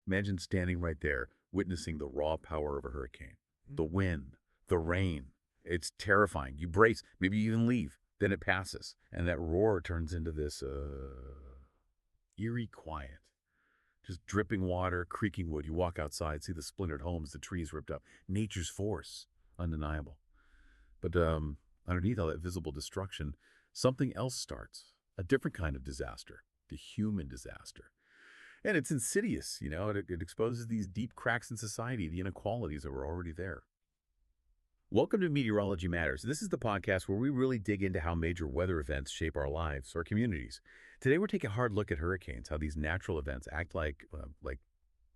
Imagine standing right there, witnessing the raw power of a hurricane. The wind, the rain. It's terrifying. You brace, maybe you even leave. Then it passes, and that roar turns into this eerie quiet. Just dripping water, creaking wood. You walk outside, see the splintered homes, the trees ripped up. Nature's force, undeniable. But underneath all that visible destruction, something else starts. A different kind of disaster, the human disaster. And it's insidious, it exposes these deep cracks in society, the inequalities that were already there. Welcome to Meteorology Matters. This is the podcast where we really dig into how major weather events shape our lives, our communities. Today we're taking a hard look at hurricanes, how these natural events act like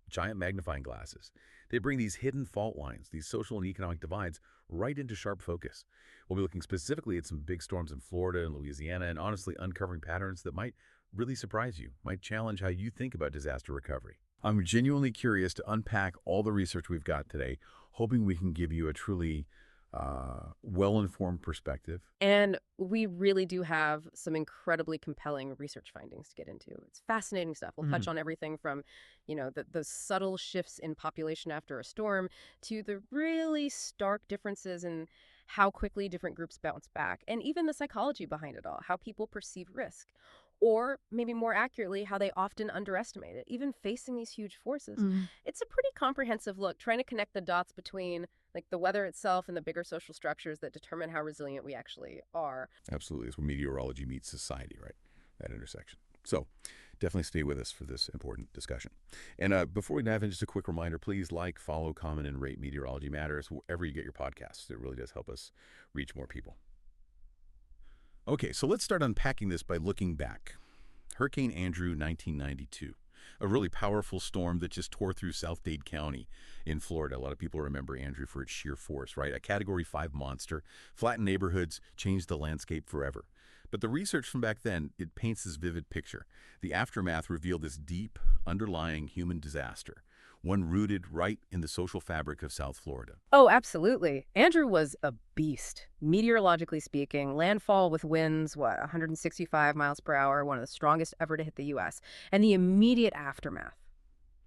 giant magnifying glasses. They bring these hidden fault lines, these social and economic divides, right into sharp focus. We'll be looking specifically at some big storms in Florida and Louisiana, and honestly uncovering patterns that might really surprise you, might challenge how you think about disaster recovery. I'm genuinely curious to unpack all the research we've got today, hoping we can give you a truly well-informed perspective. And we really do have some incredibly compelling research findings to get into. It's fascinating stuff. We'll touch on everything from, the subtle shifts in population after a storm to the really stark differences in how quickly different groups bounce back, and even the psychology behind it all, how people perceive risk. Or maybe more accurately, how they often underestimate it, even facing these huge forces. It's a pretty comprehensive look, trying to connect the dots between the weather itself and the bigger social structures that determine how resilient we actually are. Absolutely. It's where meteorology meets society, right? That intersection. So definitely stay with us for this important discussion. And before we dive in, just a quick reminder, please like, follow, comment, and rate Meteorology Matters wherever you get your podcasts. It really does help us reach more people. Okay, so let's start unpacking this by looking back. Hurricane Andrew, 1992. A really powerful storm that just tore through South Dade County in Florida. A lot of people remember Andrew for its sheer force, right? A Category 5 monster, flattened neighborhoods, changed the landscape forever. But the research from back then, it paints this vivid picture. The aftermath revealed this deep, underlying human disaster, one rooted right in the social fabric of South Florida. Oh, absolutely. Andrew was a beast. Meteorologically speaking, landfall with winds, 165 miles per hour, one of the strongest ever to hit the U.S. And the immediate aftermath.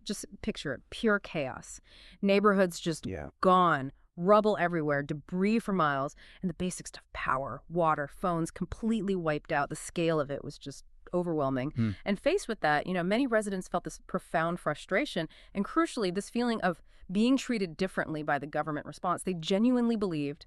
Just picture it, pure chaos. Neighborhoods just gone, rubble everywhere, debris for miles, and the basic stuff, power, water, phones, completely wiped out. The scale of it was just overwhelming. And faced with that, many residents felt this profound frustration and, crucially, this feeling of being treated differently by the government response. They genuinely believed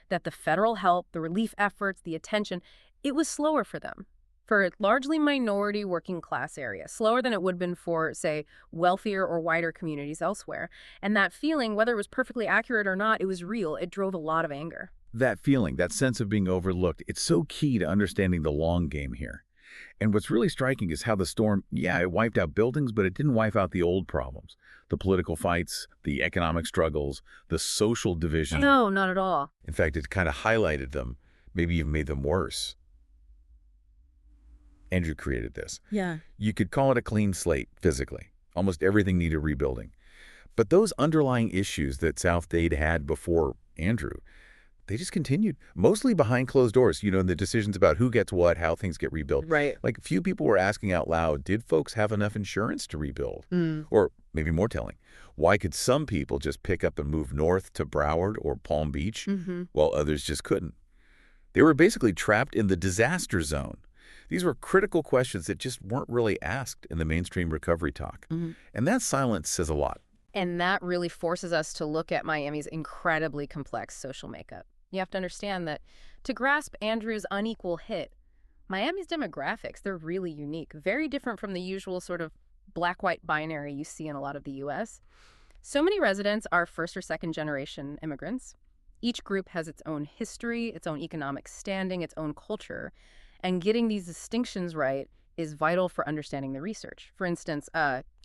that the federal help, the relief efforts, the attention, it was slower for them, for largely minority working class areas, slower than it would have been for, say, wealthier or wider communities elsewhere. And that feeling, whether it was perfectly accurate or not, it was real. It drove a lot of anger. That feeling, that sense of being overlooked, it's so key to understanding the long game here. And what's really striking is how the storm, it wiped out buildings, but it didn't wipe out the old problems. The political fights, the economic struggles, the social division. No, not at all. In fact, it kind of highlighted them, maybe even made them worse. Andrew created this. Yeah. You could call it a clean slate physically. Almost everything needed rebuilding. But those underlying issues that South Dade had before Andrew, they just continued, mostly behind closed doors, the decisions about who gets what, how things get rebuilt. Right. Few people were asking out loud, did folks have enough insurance to rebuild? Or maybe more telling, why could some people just pick up and move north to Broward or Palm Beach while others just couldn't? They were basically trapped in the disaster zone. These were critical questions that just weren't really asked in the mainstream recovery talk. And that silence says a lot. And that really forces us to look at Miami's incredibly complex social makeup. You have to understand that to grasp Andrew's unequal hit, Miami's demographics, they're really unique, very different from the usual sort of black-white binary you see in a lot of the U.S. So many residents are first or second generation immigrants. Each group has its own history, its own economic standing, its own culture. And getting these distinctions right is vital for understanding the research. For instance,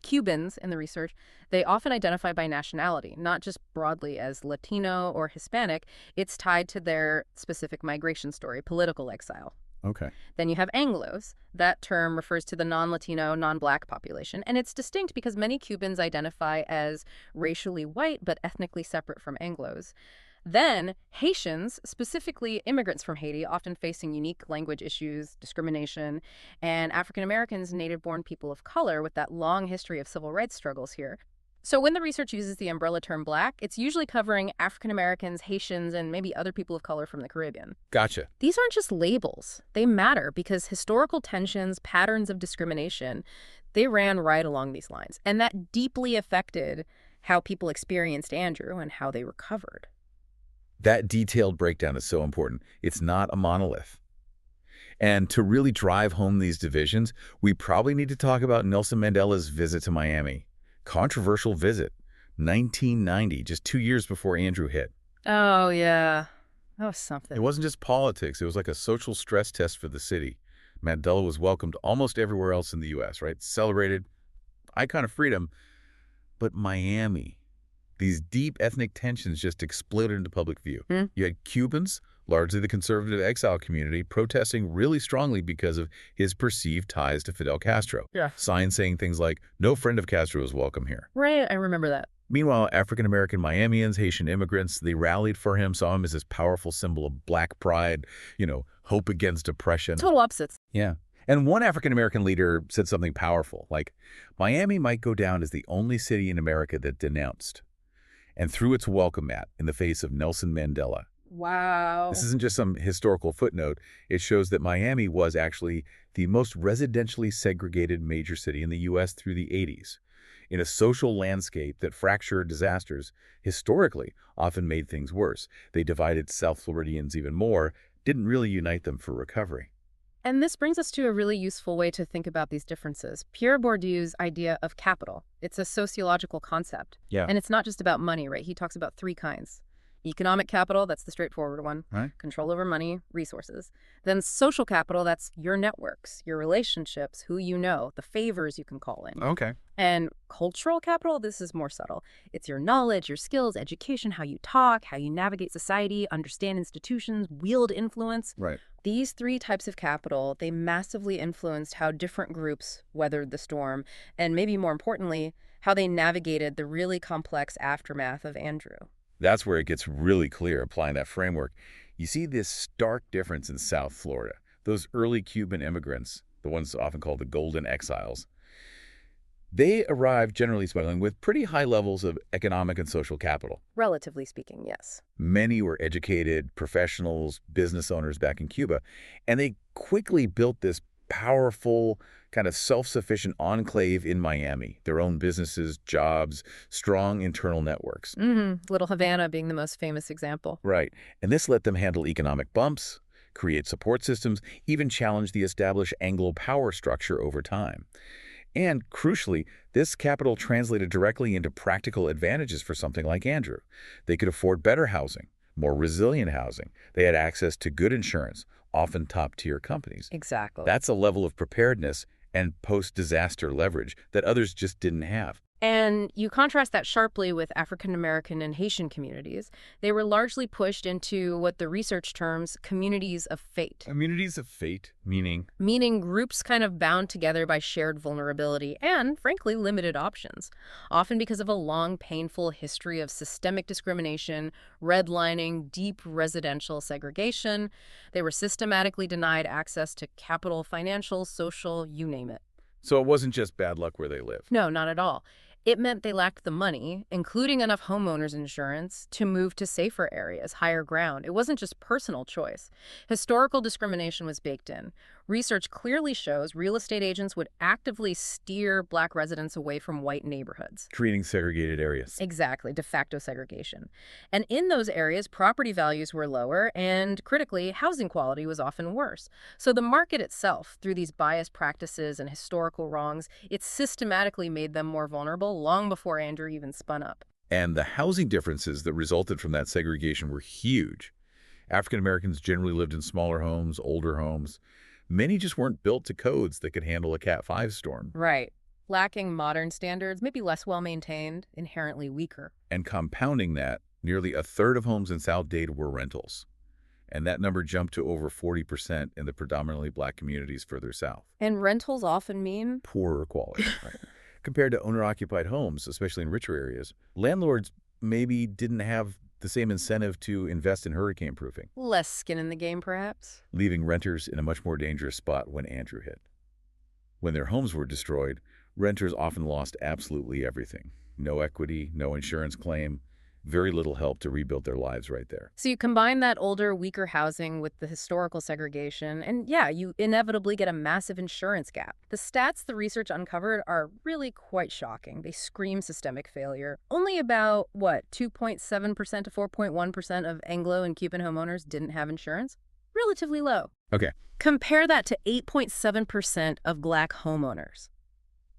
Cubans in the research, they often identify by nationality, not just broadly as Latino or Hispanic. It's tied to their specific migration story, political exile. Okay. Then you have Anglos. That term refers to the non-Latino, non-Black population. And it's distinct because many Cubans identify as racially white but ethnically separate from Anglos. Then Haitians, specifically immigrants from Haiti, often facing unique language issues, discrimination, and African Americans, native-born people of color with that long history of civil rights struggles here. So when the research uses the umbrella term Black, it's usually covering African Americans, Haitians, and maybe other people of color from the Caribbean. Gotcha. These aren't just labels. They matter because historical tensions, patterns of discrimination, they ran right along these lines. And that deeply affected how people experienced Andrew and how they recovered. That detailed breakdown is so important. It's not a monolith. And to really drive home these divisions, we probably need to talk about Nelson Mandela's visit to Miami. Controversial visit. 1990, just 2 years before Andrew hit. Oh, yeah. That was something. It wasn't just politics. It was like a social stress test for the city. Mandela was welcomed almost everywhere else in the U.S., right? Celebrated, icon of freedom. But Miami, these deep ethnic tensions just exploded into public view. You had Cubans, largely the conservative exile community, protesting really strongly because of his perceived ties to Fidel Castro. Yeah. Signs saying things like, "No friend of Castro is welcome here." Right, I remember that. Meanwhile, African-American Miamians, Haitian immigrants, they rallied for him, saw him as this powerful symbol of Black pride, hope against oppression. Total opposites. Yeah. And one African-American leader said something powerful, like, Miami might go down as the only city in America that denounced and threw its welcome mat in the face of Nelson Mandela. Wow. This isn't just some historical footnote. It shows that Miami was actually the most residentially segregated major city in the U.S. through the 80s. In a social landscape that fractured disasters historically often made things worse. They divided South Floridians even more, didn't really unite them for recovery. And this brings us to a really useful way to think about these differences. Pierre Bourdieu's idea of capital. It's a sociological concept. Yeah. And it's not just about money, right? He talks about three kinds. Economic capital, that's the straightforward one. Right. Control over money, resources. Then social capital, that's your networks, your relationships, who you know, the favors you can call in. Okay. And cultural capital, this is more subtle. It's your knowledge, your skills, education, how you talk, how you navigate society, understand institutions, wield influence. Right. These three types of capital, they massively influenced how different groups weathered the storm, and maybe more importantly, how they navigated the really complex aftermath of Andrew. That's where it gets really clear applying that framework. You see this stark difference in South Florida. Those early Cuban immigrants, the ones often called the Golden Exiles, they arrived, generally speaking, with pretty high levels of economic and social capital. Relatively speaking, yes. Many were educated professionals, business owners back in Cuba, and they quickly built this powerful, kind of self-sufficient enclave in Miami. Their own businesses, jobs, strong internal networks. Little Havana being the most famous example. Right. And this let them handle economic bumps, create support systems, even challenge the established Anglo power structure over time. And crucially, this capital translated directly into practical advantages for something like Andrew. They could afford better housing, more resilient housing. They had access to good insurance, often top-tier companies. Exactly. That's a level of preparedness and post-disaster leverage that others just didn't have. And you contrast that sharply with African American and Haitian communities. They were largely pushed into what the research terms communities of fate. Communities of fate, meaning? Meaning groups kind of bound together by shared vulnerability and, frankly, limited options, often because of a long, painful history of systemic discrimination, redlining, deep residential segregation. They were systematically denied access to capital, financial, social, you name it. So it wasn't just bad luck where they lived. No, not at all. It meant they lacked the money, including enough homeowners insurance, to move to safer areas, higher ground. It wasn't just personal choice. Historical discrimination was baked in. Research clearly shows real estate agents would actively steer Black residents away from white neighborhoods. Creating segregated areas. Exactly, de facto segregation. And in those areas, property values were lower, and critically, housing quality was often worse. So the market itself, through these biased practices and historical wrongs, it systematically made them more vulnerable long before Andrew even spun up. And the housing differences that resulted from that segregation were huge. African Americans generally lived in smaller homes, older homes. Many just weren't built to codes that could handle a Cat 5 storm. Right. Lacking modern standards, maybe less well-maintained, inherently weaker. And compounding that, nearly a third of homes in South Dade were rentals. And that number jumped to over 40% in the predominantly Black communities further south. And rentals often mean? Poorer quality, right? Compared to owner-occupied homes, especially in richer areas, landlords maybe didn't have the same incentive to invest in hurricane proofing, Less skin in the game, perhaps? leaving renters in a much more dangerous spot when Andrew hit. When their homes were destroyed, renters often lost absolutely everything. No equity, no insurance claim, very little help to rebuild their lives right there. So you combine that older, weaker housing with the historical segregation, and yeah, you inevitably get a massive insurance gap. The stats the research uncovered are really quite shocking. They scream systemic failure. Only about, 2.7% to 4.1% of Anglo and Cuban homeowners didn't have insurance? Relatively low. Okay. Compare that to 8.7% of Black homeowners.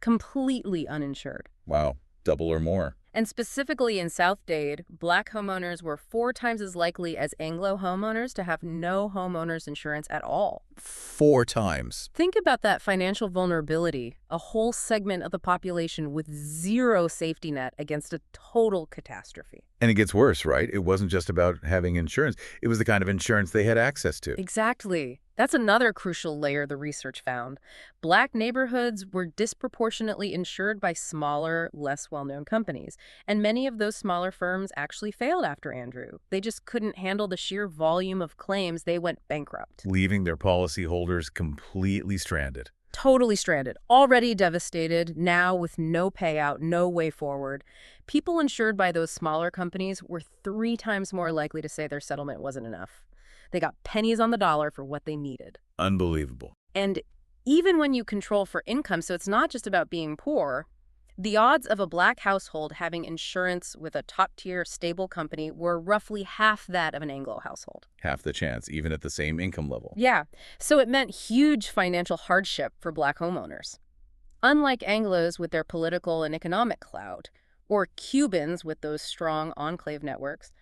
Completely uninsured. Wow. Double or more. And specifically in South Dade, Black homeowners were 4 times as likely as Anglo homeowners to have no homeowners insurance at all. 4 times. Think about that financial vulnerability, a whole segment of the population with zero safety net against a total catastrophe. And it gets worse, right? It wasn't just about having insurance. It was the kind of insurance they had access to. Exactly. That's another crucial layer the research found. Black neighborhoods were disproportionately insured by smaller, less well-known companies, and many of those smaller firms actually failed after Andrew. They just couldn't handle the sheer volume of claims. They went bankrupt. Leaving their policyholders completely stranded. Totally stranded, already devastated, now with no payout, no way forward. People insured by those smaller companies were 3 times more likely to say their settlement wasn't enough. They got pennies on the dollar for what they needed. Unbelievable. And even when you control for income, so it's not just about being poor, the odds of a Black household having insurance with a top-tier stable company were roughly half that of an Anglo household. Half the chance, even at the same income level. Yeah, so it meant huge financial hardship for Black homeowners. Unlike Anglos with their political and economic clout, or Cubans with those strong enclave networks,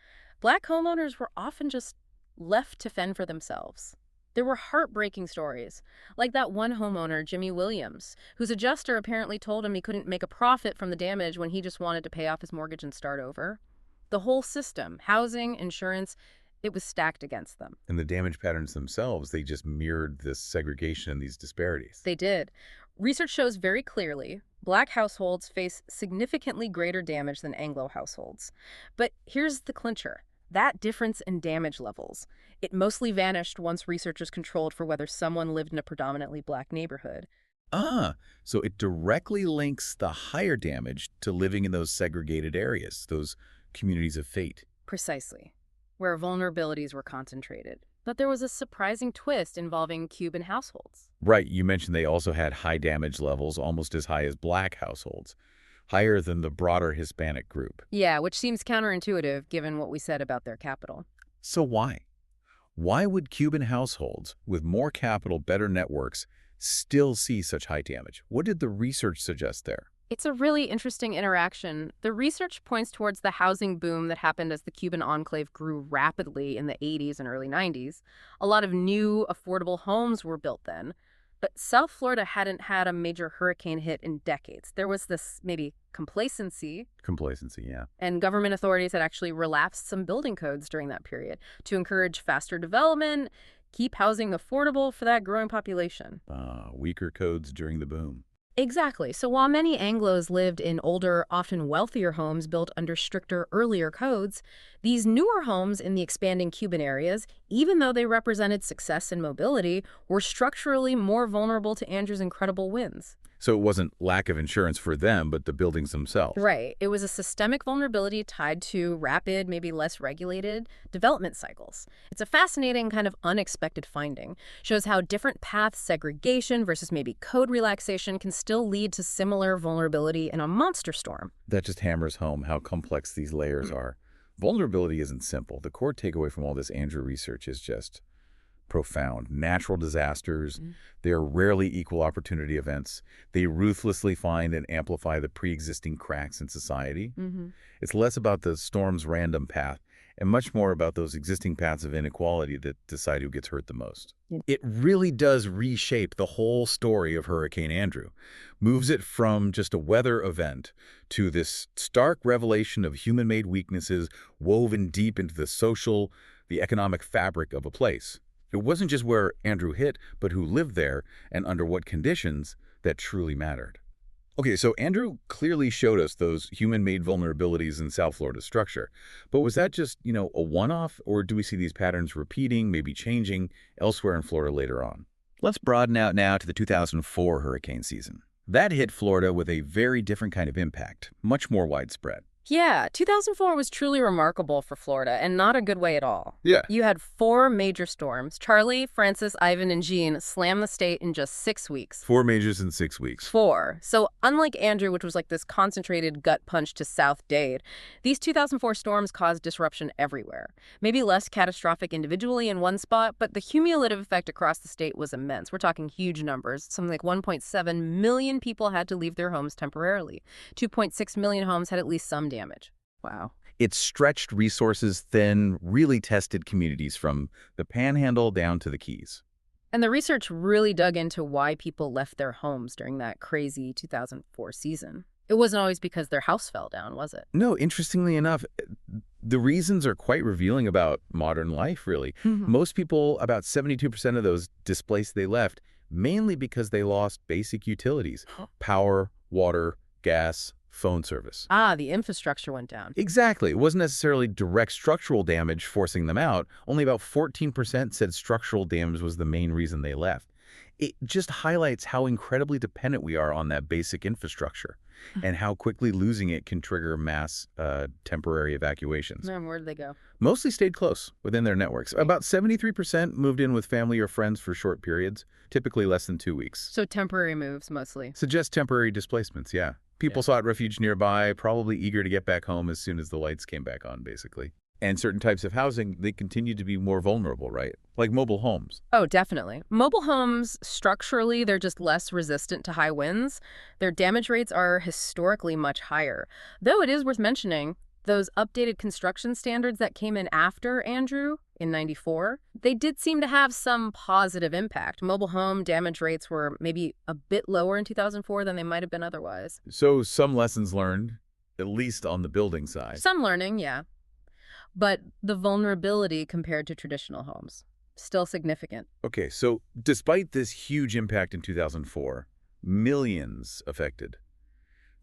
Black homeowners were often just left to fend for themselves. There were heartbreaking stories, like that one homeowner, Jimmy Williams, whose adjuster apparently told him he couldn't make a profit from the damage when he just wanted to pay off his mortgage and start over. The whole system, housing, insurance, it was stacked against them. And the damage patterns themselves, they just mirrored this segregation and these disparities. They did. Research shows very clearly Black households face significantly greater damage than Anglo households. But here's the clincher. That difference in damage levels, it mostly vanished once researchers controlled for whether someone lived in a predominantly Black neighborhood. So it directly links the higher damage to living in those segregated areas, those communities of fate. Precisely, where vulnerabilities were concentrated. But there was a surprising twist involving Cuban households. Right, you mentioned they also had high damage levels, almost as high as Black households, higher than the broader Hispanic group. Yeah, which seems counterintuitive given what we said about their capital. So why? Why would Cuban households with more capital, better networks, still see such high damage? What did the research suggest there? It's a really interesting interaction. The research points towards the housing boom that happened as the Cuban enclave grew rapidly in the 80s and early 90s. A lot of new, affordable homes were built then. But South Florida hadn't had a major hurricane hit in decades. There was this maybe complacency. Complacency, yeah. And government authorities had actually relaxed some building codes during that period to encourage faster development, keep housing affordable for that growing population. Weaker codes during the boom. Exactly. So while many Anglos lived in older, often wealthier homes built under stricter, earlier codes, these newer homes in the expanding Cuban areas, even though they represented success and mobility, were structurally more vulnerable to Andrew's incredible winds. So it wasn't lack of insurance for them, but the buildings themselves. Right. It was a systemic vulnerability tied to rapid, maybe less regulated development cycles. It's a fascinating kind of unexpected finding. Shows how different paths, segregation versus maybe code relaxation, can still lead to similar vulnerability in a monster storm. That just hammers home how complex these layers are. Vulnerability isn't simple. The core takeaway from all this Andrew research is just profound. Natural disasters, they are rarely equal opportunity events. They ruthlessly find and amplify the pre-existing cracks in society. It's less about the storm's random path and much more about those existing paths of inequality that decide who gets hurt the most. It really does reshape the whole story of Hurricane Andrew, moves it from just a weather event to this stark revelation of human-made weaknesses woven deep into the social, the economic fabric of a place. It wasn't just where Andrew hit, but who lived there and under what conditions that truly mattered. Okay, so Andrew clearly showed us those human-made vulnerabilities in South Florida's structure. But was that just, a one-off, or do we see these patterns repeating, maybe changing elsewhere in Florida later on? Let's broaden out now to the 2004 hurricane season. That hit Florida with a very different kind of impact, much more widespread. Yeah, 2004 was truly remarkable for Florida, and not a good way at all. Yeah. You had 4 major storms. Charlie, Francis, Ivan, and Jean slammed the state in just 6 weeks. 4 majors in 6 weeks. 4. So unlike Andrew, which was like this concentrated gut punch to South Dade, these 2004 storms caused disruption everywhere. Maybe less catastrophic individually in one spot, but the cumulative effect across the state was immense. We're talking huge numbers. Something like 1.7 million people had to leave their homes temporarily. 2.6 million homes had at least some damage. Wow. It stretched resources thin, really tested communities from the Panhandle down to the Keys. And the research really dug into why people left their homes during that crazy 2004 season. It wasn't always because their house fell down, was it? No, interestingly enough, the reasons are quite revealing about modern life, really. Most people, about 72% of those displaced, they left, mainly because they lost basic utilities: power, water, gas, phone service. Ah, the infrastructure went down. Exactly. It wasn't necessarily direct structural damage forcing them out. Only about 14% said structural damage was the main reason they left. It just highlights how incredibly dependent we are on that basic infrastructure and how quickly losing it can trigger mass temporary evacuations. And where did they go? Mostly stayed close within their networks. About 73% moved in with family or friends for short periods, typically less than 2 weeks. So temporary moves, mostly. Suggest temporary displacements, yeah. People sought refuge nearby, probably eager to get back home as soon as the lights came back on, basically. And certain types of housing, they continue to be more vulnerable, right? Like mobile homes. Oh, definitely. Mobile homes, structurally, they're just less resistant to high winds. Their damage rates are historically much higher. Though it is worth mentioning, those updated construction standards that came in after Andrew in '94, they did seem to have some positive impact. Mobile home damage rates were maybe a bit lower in 2004 than they might have been otherwise. So some lessons learned, at least on the building side. Some learning, yeah. But the vulnerability compared to traditional homes, still significant. Okay, so despite this huge impact in 2004, millions affected.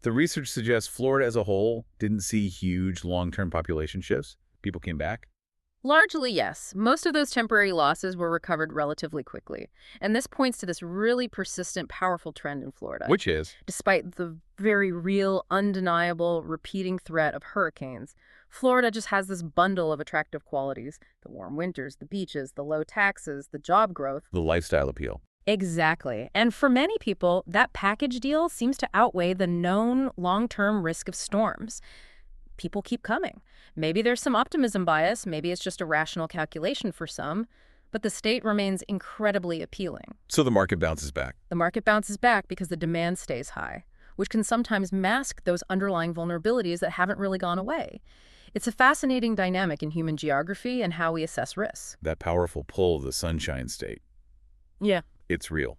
The research suggests Florida as a whole didn't see huge long-term population shifts. People came back. Largely, yes. Most of those temporary losses were recovered relatively quickly. And this points to this really persistent, powerful trend in Florida. Which is? Despite the very real, undeniable, repeating threat of hurricanes, Florida just has this bundle of attractive qualities: the warm winters, the beaches, the low taxes, the job growth. The lifestyle appeal. Exactly. And for many people, that package deal seems to outweigh the known long-term risk of storms. People keep coming. Maybe there's some optimism bias, maybe it's just a rational calculation for some, but the state remains incredibly appealing. So the market bounces back. The market bounces back because the demand stays high, which can sometimes mask those underlying vulnerabilities that haven't really gone away. It's a fascinating dynamic in human geography and how we assess risks. That powerful pull of the Sunshine State. Yeah. It's real.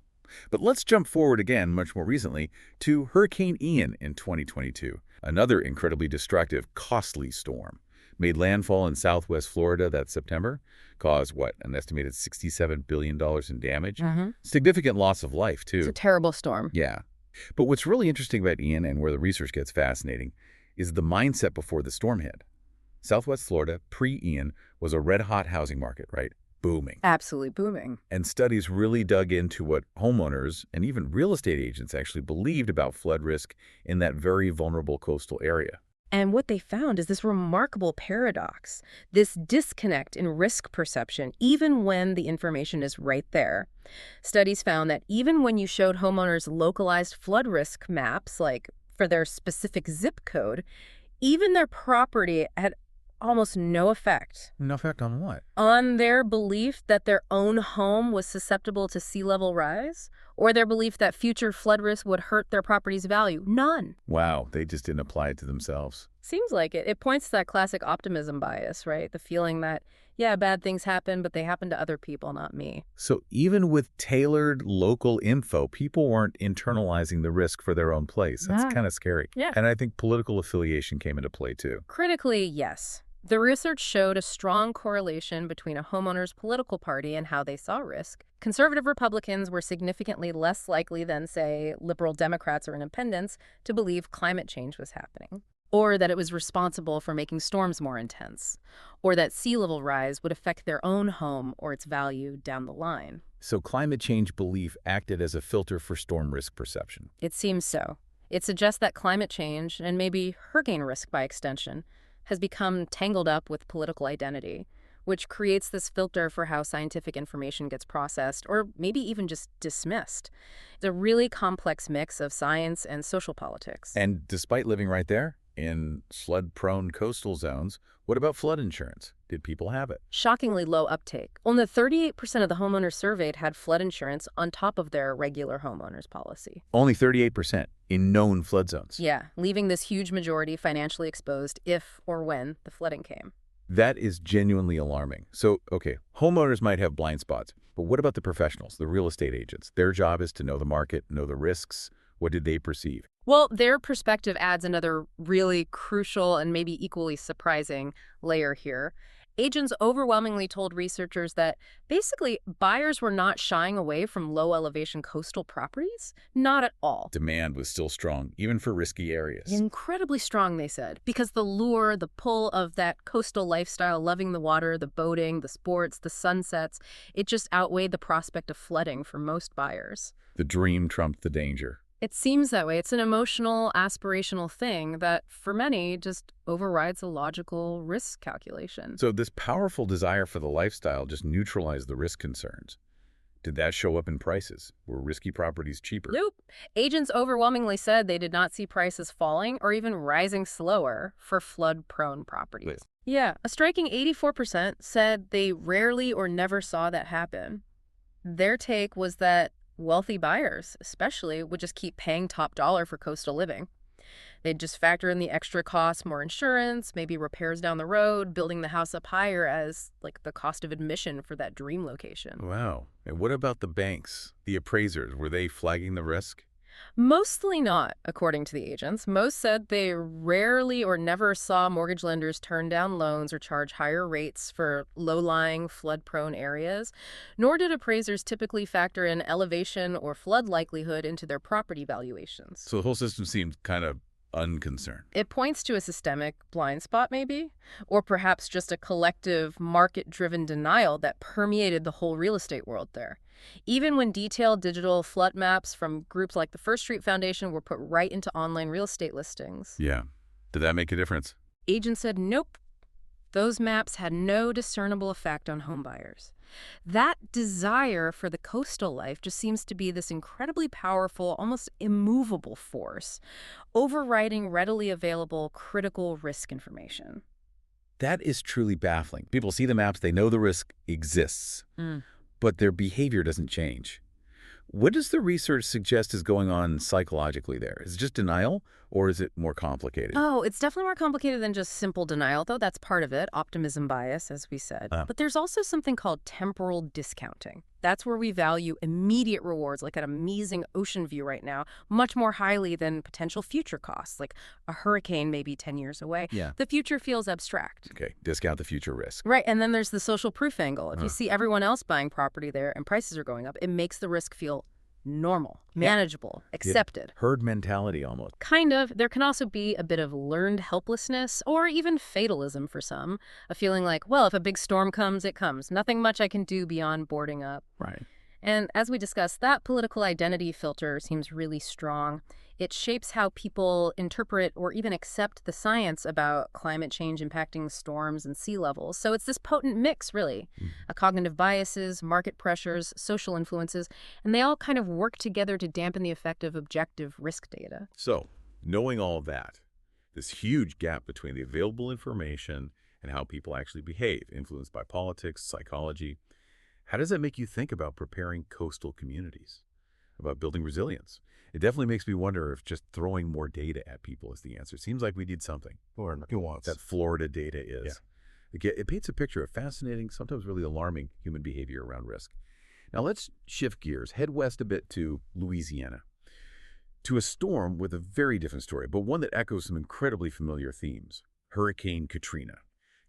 But let's jump forward again, much more recently, to Hurricane Ian in 2022. Another incredibly destructive, costly storm. Made landfall in southwest Florida that September. Caused, an estimated $67 billion in damage. Significant loss of life, too. It's a terrible storm. Yeah. But what's really interesting about Ian, and where the research gets fascinating, is the mindset before the storm hit. Southwest Florida, pre-Ian, was a red-hot housing market, right? Booming. Absolutely booming. And studies really dug into what homeowners and even real estate agents actually believed about flood risk in that very vulnerable coastal area. And what they found is this remarkable paradox, this disconnect in risk perception, even when the information is right there. Studies found that even when you showed homeowners localized flood risk maps, like for their specific zip code, even their property had almost no effect. No effect on what? On their belief that their own home was susceptible to sea level rise, or their belief that future flood risk would hurt their property's value. None. Wow, they just didn't apply it to themselves. Seems like it. It points to that classic optimism bias, right? The feeling that, yeah, bad things happen, but they happen to other people, not me. So even with tailored local info, people weren't internalizing the risk for their own place. That's kind of scary. Yeah. And I think political affiliation came into play too. Critically, yes. The research showed a strong correlation between a homeowner's political party and how they saw risk. Conservative Republicans were significantly less likely than, say, liberal Democrats or independents to believe climate change was happening, or that it was responsible for making storms more intense, or that sea level rise would affect their own home or its value down the line. So climate change belief acted as a filter for storm risk perception. It seems so. It suggests that climate change, and maybe hurricane risk by extension, has become tangled up with political identity, which creates this filter for how scientific information gets processed or maybe even just dismissed. It's a really complex mix of science and social politics. And despite living right there, in flood-prone coastal zones, what about flood insurance? Did people have it? Shockingly low uptake. Only 38% of the homeowners surveyed had flood insurance on top of their regular homeowners policy. Only 38% in known flood zones. Yeah, leaving this huge majority financially exposed if or when the flooding came. That is genuinely alarming. So, okay, homeowners might have blind spots, but what about the professionals, the real estate agents? Their job is to know the market, know the risks. What did they perceive? Well, their perspective adds another really crucial and maybe equally surprising layer here. Agents overwhelmingly told researchers that basically buyers were not shying away from low-elevation coastal properties. Not at all. Demand was still strong, even for risky areas. Incredibly strong, they said, because the lure, the pull of that coastal lifestyle, loving the water, the boating, the sports, the sunsets, it just outweighed the prospect of flooding for most buyers. The dream trumped the danger. It seems that way. It's an emotional, aspirational thing that, for many, just overrides a logical risk calculation. So this powerful desire for the lifestyle just neutralized the risk concerns. Did that show up in prices? Were risky properties cheaper? Nope. Agents overwhelmingly said they did not see prices falling or even rising slower for flood-prone properties. Please. Yeah, a striking 84% said they rarely or never saw that happen. Their take was that wealthy buyers, especially, would just keep paying top dollar for coastal living. They'd just factor in the extra costs, more insurance, maybe repairs down the road, building the house up higher as like the cost of admission for that dream location. Wow. And what about the banks, the appraisers? Were they flagging the risk? Mostly not, according to the agents. Most said they rarely or never saw mortgage lenders turn down loans or charge higher rates for low-lying, flood-prone areas, nor did appraisers typically factor in elevation or flood likelihood into their property valuations. So the whole system seemed kind of unconcerned. It points to a systemic blind spot, maybe, or perhaps just a collective market-driven denial that permeated the whole real estate world there. Even when detailed digital flood maps from groups like the First Street Foundation were put right into online real estate listings. Yeah. Did that make a difference? Agents said nope. Those maps had no discernible effect on homebuyers. That desire for the coastal life just seems to be this incredibly powerful, almost immovable force, overriding readily available critical risk information. That is truly baffling. People see the maps, they know the risk exists, but their behavior doesn't change. What does the research suggest is going on psychologically there? Is it just denial, or is it more complicated? Oh, it's definitely more complicated than just simple denial, though that's part of it, optimism bias, as we said. But there's also something called temporal discounting. That's where we value immediate rewards, like an amazing ocean view right now, much more highly than potential future costs, like a hurricane maybe 10 years away. Yeah. The future feels abstract. Okay, discount the future risk. Right, and then there's the social proof angle. If you see everyone else buying property there and prices are going up, it makes the risk feel normal, manageable, accepted. Herd mentality almost. Kind of. There can also be a bit of learned helplessness or even fatalism for some, a feeling like, well, if a big storm comes, it comes. Nothing much I can do beyond boarding up. Right. And as we discussed, that political identity filter seems really strong. It shapes how people interpret or even accept the science about climate change impacting storms and sea levels. So it's this potent mix, really. Cognitive biases, market pressures, social influences, and they all kind of work together to dampen the effect of objective risk data. So, knowing all that, this huge gap between the available information and how people actually behave, influenced by politics, psychology, how does that make you think about preparing coastal communities, about building resilience? It definitely makes me wonder if just throwing more data at people is the answer. It seems like we need something. Or nuance. That Florida data is. Yeah. It paints a picture of fascinating, sometimes really alarming human behavior around risk. Now let's shift gears, head west a bit to Louisiana, to a storm with a very different story, but one that echoes some incredibly familiar themes, Hurricane Katrina.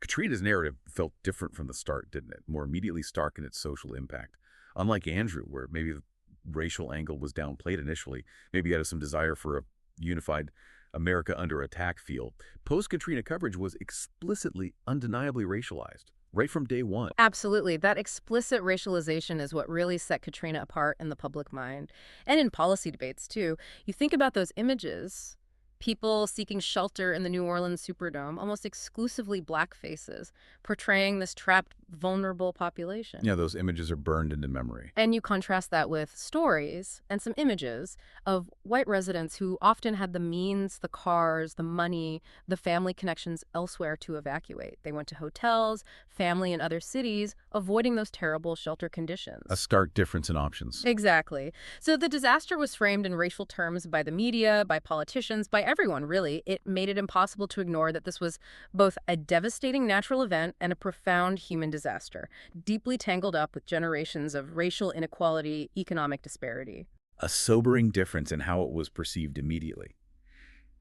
Katrina's narrative felt different from the start, didn't it? More immediately stark in its social impact. Unlike Andrew, where maybe the racial angle was downplayed initially, maybe out of some desire for a unified America under attack feel, post-Katrina coverage was explicitly, undeniably racialized, right from day one. Absolutely. That explicit racialization is what really set Katrina apart in the public mind and in policy debates, too. You think about those images, people seeking shelter in the New Orleans Superdome, almost exclusively black faces, portraying this trapped, vulnerable population. Yeah, those images are burned into memory. And you contrast that with stories and some images of white residents who often had the means, the cars, the money, the family connections elsewhere to evacuate. They went to hotels, family in other cities, avoiding those terrible shelter conditions. A stark difference in options. Exactly. So the disaster was framed in racial terms by the media, by politicians, by everyone, really. It made it impossible to ignore that this was both a devastating natural event and a profound human disaster, deeply tangled up with generations of racial inequality, economic disparity. A sobering difference in how it was perceived immediately.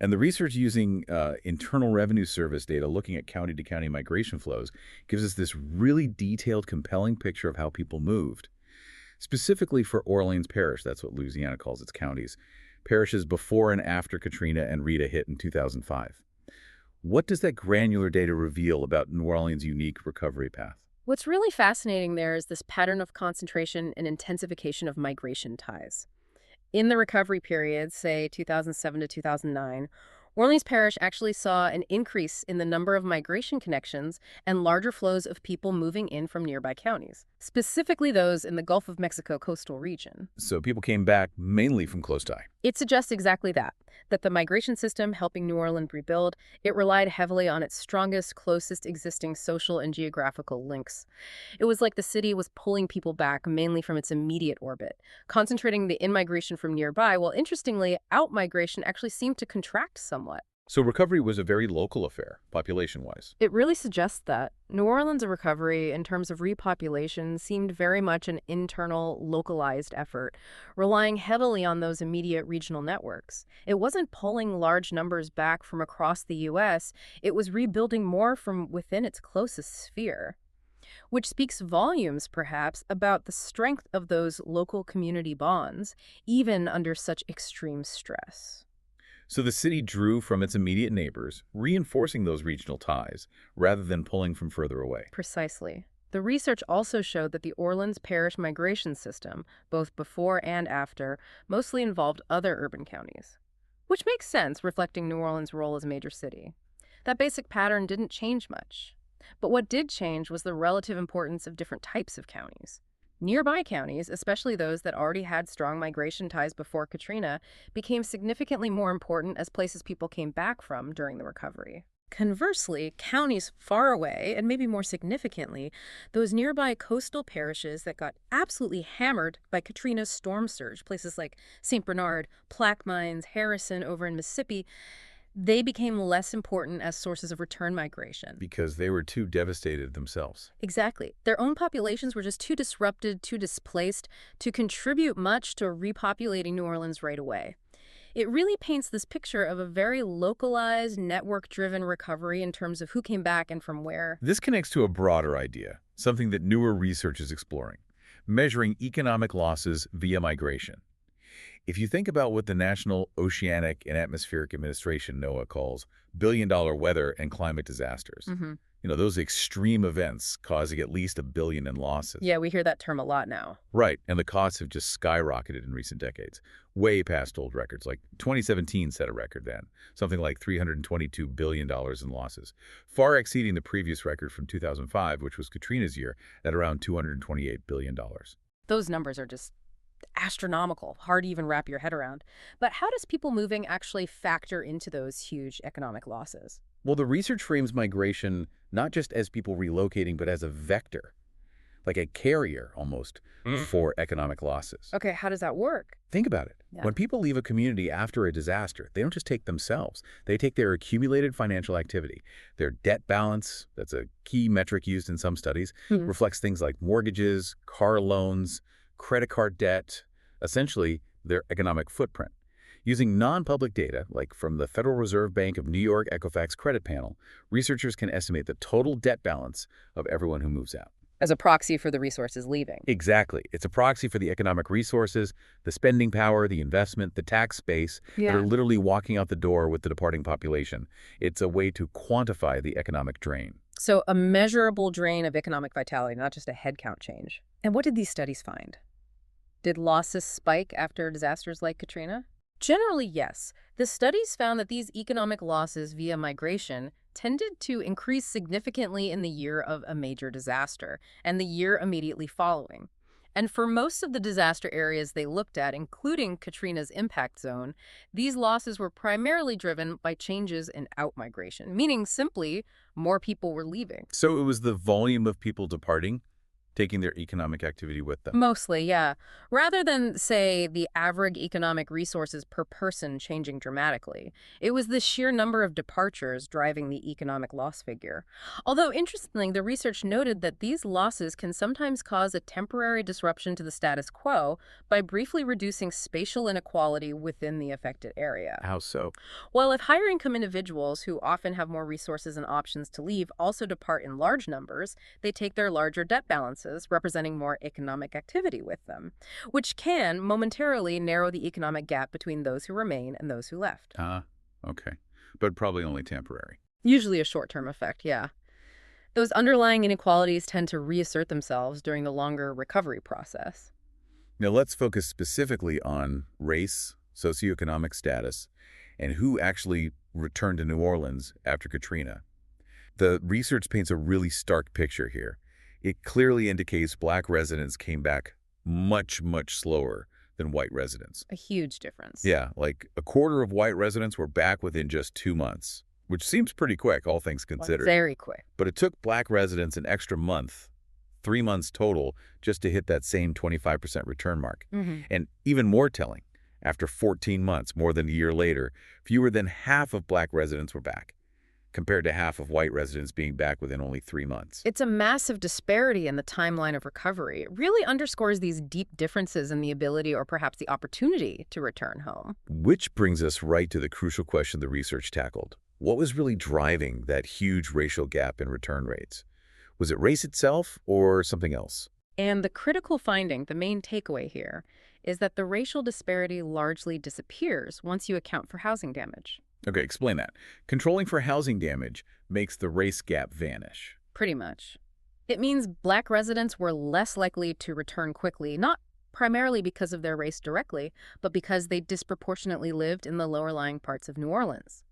And the research using Internal Revenue Service data looking at county-to-county migration flows gives us this really detailed, compelling picture of how people moved. Specifically for Orleans Parish, that's what Louisiana calls its counties, parishes before and after Katrina and Rita hit in 2005. What does that granular data reveal about New Orleans' unique recovery path? What's really fascinating there is this pattern of concentration and intensification of migration ties. In the recovery period, say 2007 to 2009, Orleans Parish actually saw an increase in the number of migration connections and larger flows of people moving in from nearby counties, specifically those in the Gulf of Mexico coastal region. So people came back mainly from close by. It suggests exactly that the migration system helping New Orleans rebuild, it relied heavily on its strongest, closest existing social and geographical links. It was like the city was pulling people back mainly from its immediate orbit, concentrating the in-migration from nearby, while interestingly, out-migration actually seemed to contract somewhat. So recovery was a very local affair, population-wise. It really suggests that New Orleans' recovery in terms of repopulation seemed very much an internal, localized effort, relying heavily on those immediate regional networks. It wasn't pulling large numbers back from across the U.S., it was rebuilding more from within its closest sphere, which speaks volumes, perhaps, about the strength of those local community bonds, even under such extreme stress. So the city drew from its immediate neighbors, reinforcing those regional ties, rather than pulling from further away. Precisely. The research also showed that the Orleans Parish migration system, both before and after, mostly involved other urban counties. Which makes sense, reflecting New Orleans' role as a major city. That basic pattern didn't change much. But what did change was the relative importance of different types of counties. Nearby counties, especially those that already had strong migration ties before Katrina, became significantly more important as places people came back from during the recovery. Conversely, counties far away, and maybe more significantly, those nearby coastal parishes that got absolutely hammered by Katrina's storm surge, places like St. Bernard, Plaquemines, Harrison over in Mississippi, they became less important as sources of return migration. Because they were too devastated themselves. Exactly. Their own populations were just too disrupted, too displaced to contribute much to repopulating New Orleans right away. It really paints this picture of a very localized, network-driven recovery in terms of who came back and from where. This connects to a broader idea, something that newer research is exploring, measuring economic losses via migration. If you think about what the National Oceanic and Atmospheric Administration, NOAA, calls billion-dollar weather and climate disasters, those extreme events causing at least $1 billion in losses. Yeah, we hear that term a lot now. Right, and the costs have just skyrocketed in recent decades, way past old records. Like 2017 set a record then, something like $322 billion in losses, far exceeding the previous record from 2005, which was Katrina's year, at around $228 billion. Those numbers are just astronomical, hard to even wrap your head around. But how does people moving actually factor into those huge economic losses? Well, the research frames migration not just as people relocating, but as a vector, like a carrier almost, for economic losses. Okay, how does that work? Think about it. Yeah. When people leave a community after a disaster, they don't just take themselves. They take their accumulated financial activity. Their debt balance, that's a key metric used in some studies, reflects things like mortgages, car loans, credit card debt, essentially their economic footprint. Using non-public data, like from the Federal Reserve Bank of New York Equifax Credit Panel, researchers can estimate the total debt balance of everyone who moves out. As a proxy for the resources leaving. Exactly. It's a proxy for the economic resources, the spending power, the investment, the tax base that are literally walking out the door with the departing population. It's a way to quantify the economic drain. So a measurable drain of economic vitality, not just a headcount change. And what did these studies find? Did losses spike after disasters like Katrina? Generally, yes. The studies found that these economic losses via migration tended to increase significantly in the year of a major disaster and the year immediately following. And for most of the disaster areas they looked at, including Katrina's impact zone, these losses were primarily driven by changes in outmigration, meaning simply more people were leaving. So it was the volume of people departing, taking their economic activity with them. Mostly, yeah. Rather than, say, the average economic resources per person changing dramatically, it was the sheer number of departures driving the economic loss figure. Although, interestingly, the research noted that these losses can sometimes cause a temporary disruption to the status quo by briefly reducing spatial inequality within the affected area. How so? Well, if higher-income individuals who often have more resources and options to leave also depart in large numbers, they take their larger debt balances, representing more economic activity with them, which can momentarily narrow the economic gap between those who remain and those who left. Okay. But probably only temporary. Usually a short-term effect, yeah. Those underlying inequalities tend to reassert themselves during the longer recovery process. Now let's focus specifically on race, socioeconomic status, and who actually returned to New Orleans after Katrina. The research paints a really stark picture here. It clearly indicates Black residents came back much, much slower than white residents. A huge difference. Yeah, like a quarter of white residents were back within just 2 months, which seems pretty quick, all things considered. Very quick. But it took Black residents an extra month, 3 months total, just to hit that same 25% return mark. And even more telling, after 14 months, more than a year later, fewer than half of Black residents were back, compared to half of white residents being back within only 3 months. It's a massive disparity in the timeline of recovery. It really underscores these deep differences in the ability or perhaps the opportunity to return home. Which brings us right to the crucial question the research tackled. What was really driving that huge racial gap in return rates? Was it race itself or something else? And the critical finding, the main takeaway here, is that the racial disparity largely disappears once you account for housing damage. Okay, explain that. Controlling for housing damage makes the race gap vanish. Pretty much. It means Black residents were less likely to return quickly, not primarily because of their race directly, but because they disproportionately lived in the lower-lying parts of New Orleans.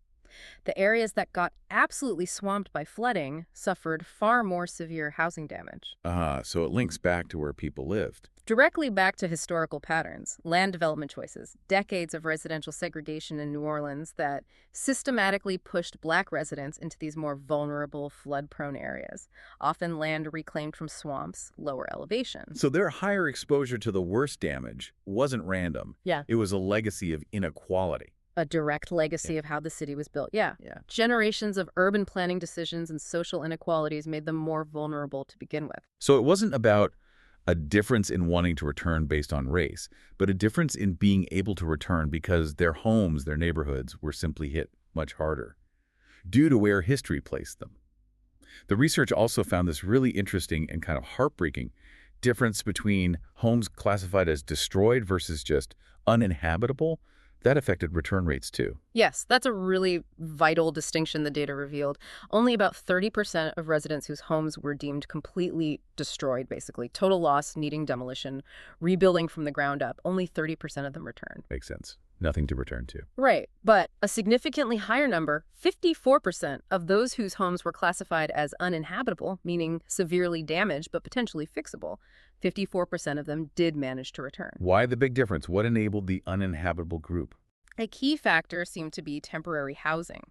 The areas that got absolutely swamped by flooding suffered far more severe housing damage. So it links back to where people lived. Directly back to historical patterns, land development choices, decades of residential segregation in New Orleans that systematically pushed Black residents into these more vulnerable, flood-prone areas, often land reclaimed from swamps, lower elevations. So their higher exposure to the worst damage wasn't random. Yeah. It was a legacy of inequality. A direct legacy of how the city was built. Yeah. Generations of urban planning decisions and social inequalities made them more vulnerable to begin with. So it wasn't about a difference in wanting to return based on race, but a difference in being able to return because their homes, their neighborhoods were simply hit much harder due to where history placed them. The research also found this really interesting and kind of heartbreaking difference between homes classified as destroyed versus just uninhabitable. That affected return rates too. Yes, that's a really vital distinction the data revealed. Only about 30% of residents whose homes were deemed completely destroyed, basically, total loss, needing demolition, rebuilding from the ground up, only 30% of them returned. Makes sense. Nothing to return to. Right, but a significantly higher number, 54% of those whose homes were classified as uninhabitable, meaning severely damaged but potentially fixable, 54% of them did manage to return. Why the big difference? What enabled the uninhabitable group? A key factor seemed to be temporary housing.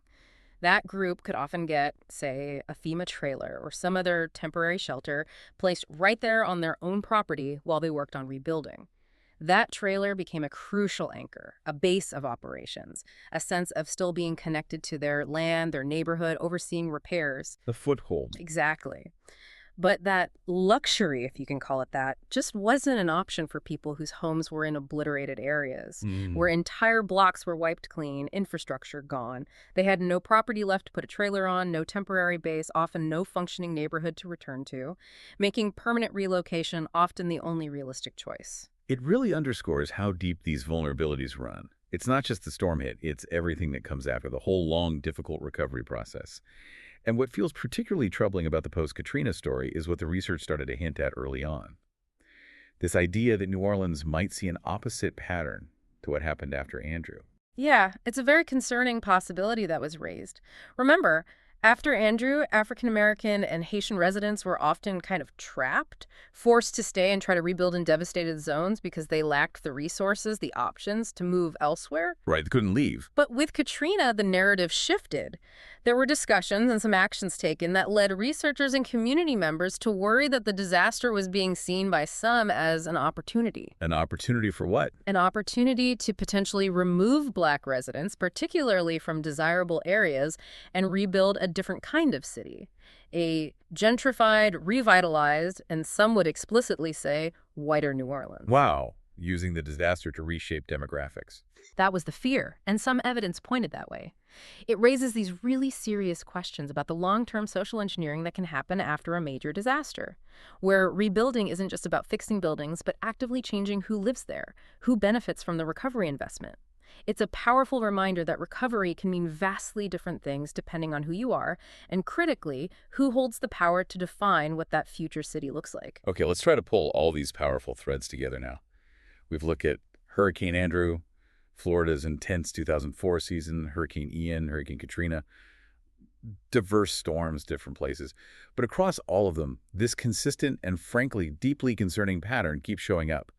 That group could often get, say, a FEMA trailer or some other temporary shelter placed right there on their own property while they worked on rebuilding. That trailer became a crucial anchor, a base of operations, a sense of still being connected to their land, their neighborhood, overseeing repairs. The foothold. Exactly. But that luxury, if you can call it that, just wasn't an option for people whose homes were in obliterated areas, where entire blocks were wiped clean, infrastructure gone. They had no property left to put a trailer on, no temporary base, often no functioning neighborhood to return to, making permanent relocation often the only realistic choice. It really underscores how deep these vulnerabilities run. It's not just the storm hit, it's everything that comes after, the whole long, difficult recovery process. And what feels particularly troubling about the post-Katrina story is what the research started to hint at early on. This idea that New Orleans might see an opposite pattern to what happened after Andrew. Yeah, it's a very concerning possibility that was raised. Remember, after Andrew, African American and Haitian residents were often kind of trapped, forced to stay and try to rebuild in devastated zones because they lacked the resources, the options to move elsewhere. Right, they couldn't leave. But with Katrina, the narrative shifted. There were discussions and some actions taken that led researchers and community members to worry that the disaster was being seen by some as an opportunity. An opportunity for what? An opportunity to potentially remove Black residents, particularly from desirable areas, and rebuild a different kind of city. A gentrified, revitalized, and some would explicitly say, whiter New Orleans. Wow, using the disaster to reshape demographics. That was the fear, and some evidence pointed that way. It raises these really serious questions about the long-term social engineering that can happen after a major disaster, where rebuilding isn't just about fixing buildings, but actively changing who lives there, who benefits from the recovery investment. It's a powerful reminder that recovery can mean vastly different things depending on who you are, and critically, who holds the power to define what that future city looks like. Okay, let's try to pull all these powerful threads together now. We've looked at Hurricane Andrew, Florida's intense 2004 season, Hurricane Ian, Hurricane Katrina, diverse storms, different places. But across all of them, this consistent and frankly deeply concerning pattern keeps showing up.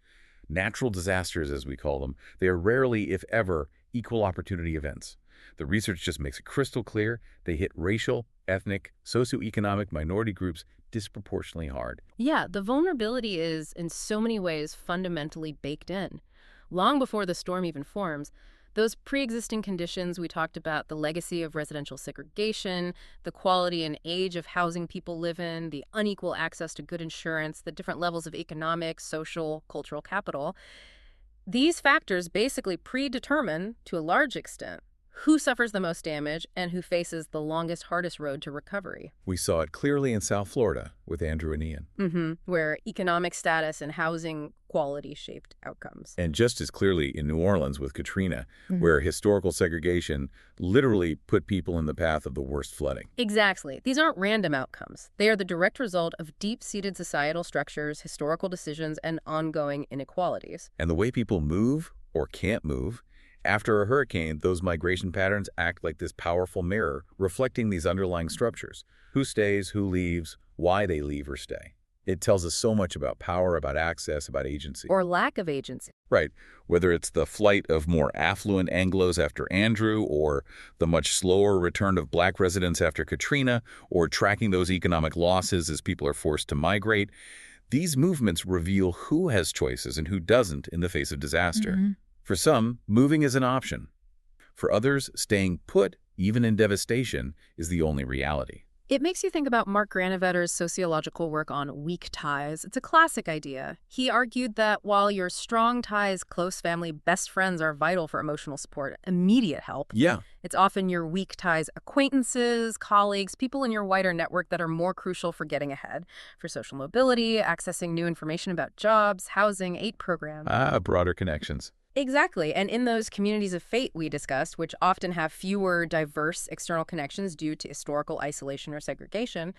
Natural disasters, as we call them, they are rarely, if ever, equal opportunity events. The research just makes it crystal clear they hit racial, ethnic, socioeconomic minority groups disproportionately hard. Yeah, the vulnerability is, in so many ways, fundamentally baked in. Long before the storm even forms, those pre-existing conditions we talked about, the legacy of residential segregation, the quality and age of housing people live in, the unequal access to good insurance, the different levels of economic, social, cultural capital, these factors basically predetermine, to a large extent, who suffers the most damage and who faces the longest, hardest road to recovery. We saw it clearly in South Florida with Andrew and Ian. Where economic status and housing quality shaped outcomes. And just as clearly in New Orleans with Katrina, where historical segregation literally put people in the path of the worst flooding. Exactly. These aren't random outcomes. They are the direct result of deep-seated societal structures, historical decisions, and ongoing inequalities. And the way people move or can't move, after a hurricane, those migration patterns act like this powerful mirror, reflecting these underlying structures. Who stays, who leaves, why they leave or stay. It tells us so much about power, about access, about agency. Or lack of agency. Right. Whether it's the flight of more affluent Anglos after Andrew, or the much slower return of Black residents after Katrina, or tracking those economic losses as people are forced to migrate, these movements reveal who has choices and who doesn't in the face of disaster. For some, moving is an option. For others, staying put, even in devastation, is the only reality. It makes you think about Mark Granovetter's sociological work on weak ties. It's a classic idea. He argued that while your strong ties, close family, best friends are vital for emotional support, immediate help, it's often your weak ties, acquaintances, colleagues, people in your wider network that are more crucial for getting ahead, for social mobility, accessing new information about jobs, housing, aid programs. Broader connections. Exactly. And in those communities of fate we discussed, which often have fewer diverse external connections due to historical isolation or segregation,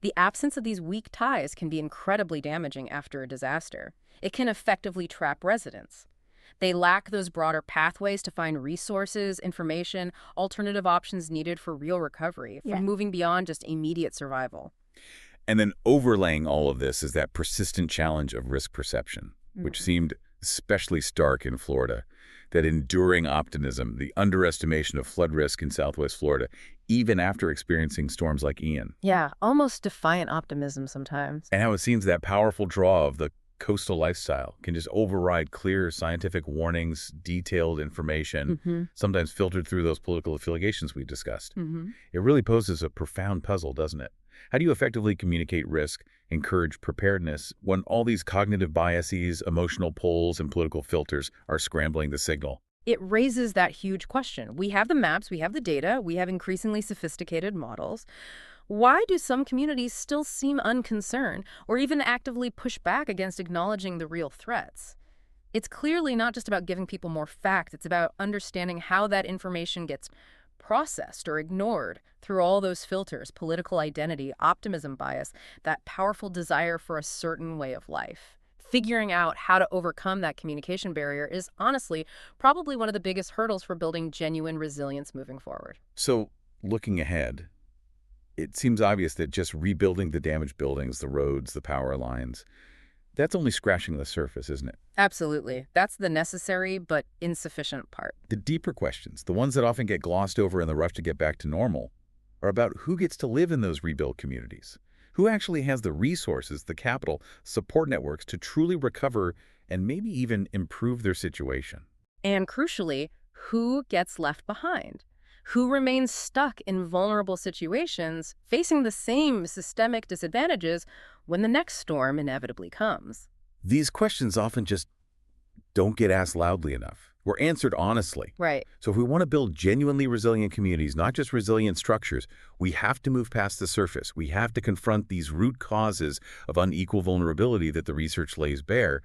the absence of these weak ties can be incredibly damaging after a disaster. It can effectively trap residents. They lack those broader pathways to find resources, information, alternative options needed for real recovery, for moving beyond just immediate survival. And then overlaying all of this is that persistent challenge of risk perception, which seemed especially stark in Florida, that enduring optimism, the underestimation of flood risk in Southwest Florida, even after experiencing storms like Ian. Yeah, almost defiant optimism sometimes. And how it seems that powerful draw of the coastal lifestyle can just override clear scientific warnings, detailed information, sometimes filtered through those political affiliations we discussed. It really poses a profound puzzle, doesn't it? How do you effectively communicate risk, encourage preparedness, when all these cognitive biases, emotional pulls, and political filters are scrambling the signal? It raises that huge question. We have the maps, we have the data, we have increasingly sophisticated models. Why do some communities still seem unconcerned or even actively push back against acknowledging the real threats? It's clearly not just about giving people more facts, it's about understanding how that information gets processed or ignored through all those filters: political identity, optimism bias, that powerful desire for a certain way of life. Figuring out how to overcome that communication barrier is honestly probably one of the biggest hurdles for building genuine resilience moving forward. So, looking ahead, it seems obvious that just rebuilding the damaged buildings, the roads, the power lines, that's only scratching the surface, isn't it? Absolutely. That's the necessary but insufficient part. The deeper questions, the ones that often get glossed over in the rush to get back to normal, are about who gets to live in those rebuilt communities. Who actually has the resources, the capital, support networks to truly recover and maybe even improve their situation? And crucially, who gets left behind? Who remains stuck in vulnerable situations, facing the same systemic disadvantages when the next storm inevitably comes? These questions often just don't get asked loudly enough or answered honestly. Right. So if we want to build genuinely resilient communities, not just resilient structures, we have to move past the surface. We have to confront these root causes of unequal vulnerability that the research lays bare.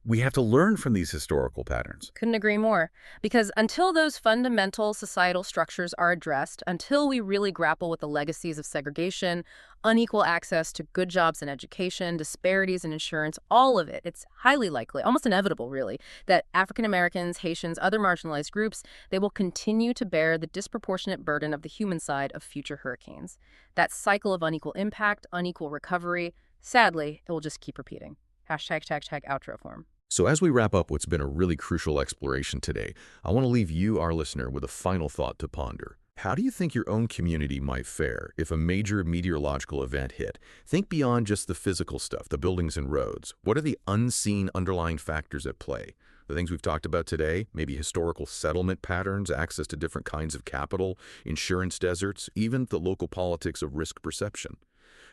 We have to learn from these historical patterns. Couldn't agree more. Because until those fundamental societal structures are addressed, until we really grapple with the legacies of segregation, unequal access to good jobs and education, disparities in insurance, all of it, it's highly likely, almost inevitable really, that African Americans, Haitians, other marginalized groups, they will continue to bear the disproportionate burden of the human side of future hurricanes. That cycle of unequal impact, unequal recovery, sadly, it will just keep repeating. #outro form. So as we wrap up what's been a really crucial exploration today, I want to leave you, our listener, with a final thought to ponder. How do you think your own community might fare if a major meteorological event hit? Think beyond just the physical stuff, the buildings and roads. What are the unseen underlying factors at play? The things we've talked about today, maybe historical settlement patterns, access to different kinds of capital, insurance deserts, even the local politics of risk perception.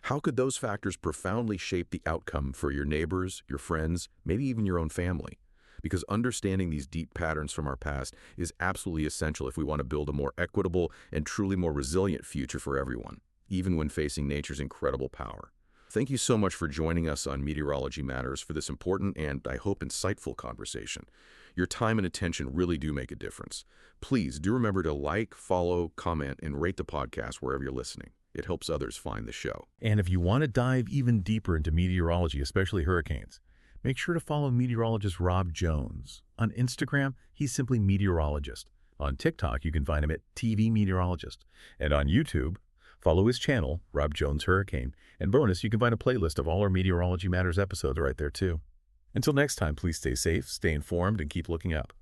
How could those factors profoundly shape the outcome for your neighbors, your friends, maybe even your own family? Because understanding these deep patterns from our past is absolutely essential if we want to build a more equitable and truly more resilient future for everyone, even when facing nature's incredible power. Thank you so much for joining us on Meteorology Matters for this important and, I hope, insightful conversation. Your time and attention really do make a difference. Please do remember to like, follow, comment, and rate the podcast wherever you're listening. It helps others find the show. And if you want to dive even deeper into meteorology, especially hurricanes, make sure to follow meteorologist Rob Jones. On Instagram, he's simply meteorologist. On TikTok, you can find him at TV Meteorologist. And on YouTube, follow his channel, Rob Jones Hurricane. And bonus, you can find a playlist of all our Meteorology Matters episodes right there too. Until next time, please stay safe, stay informed, and keep looking up.